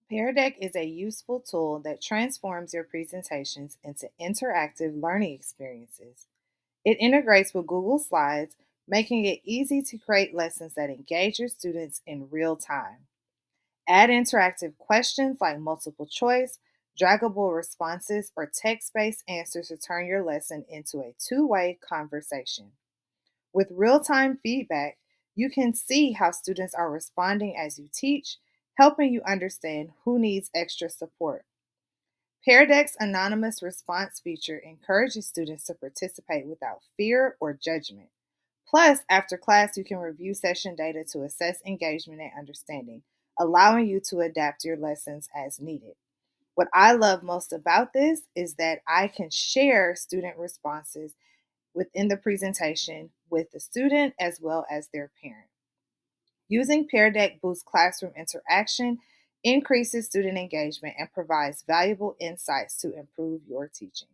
Peardeck is a useful tool that transforms your presentations into interactive learning experiences. It integrates with Google Slides, making it easy to create lessons that engage your students in real time. Add interactive questions like multiple choice, draggable responses, or text based answers to turn your lesson into a two-way conversation. With real time feedback, you can see how students are responding as you teach, helping you understand who needs extra support. Peardeck's anonymous response feature encourages students to participate without fear or judgment. Plus, after class, you can review session data to assess engagement and understanding, allowing you to adapt your lessons as needed. What I love most about this is that I can share student responses within the presentation with the student as well as their parent. Using Pear Deck boosts classroom interaction, increases student engagement, and provides valuable insights to improve your teaching.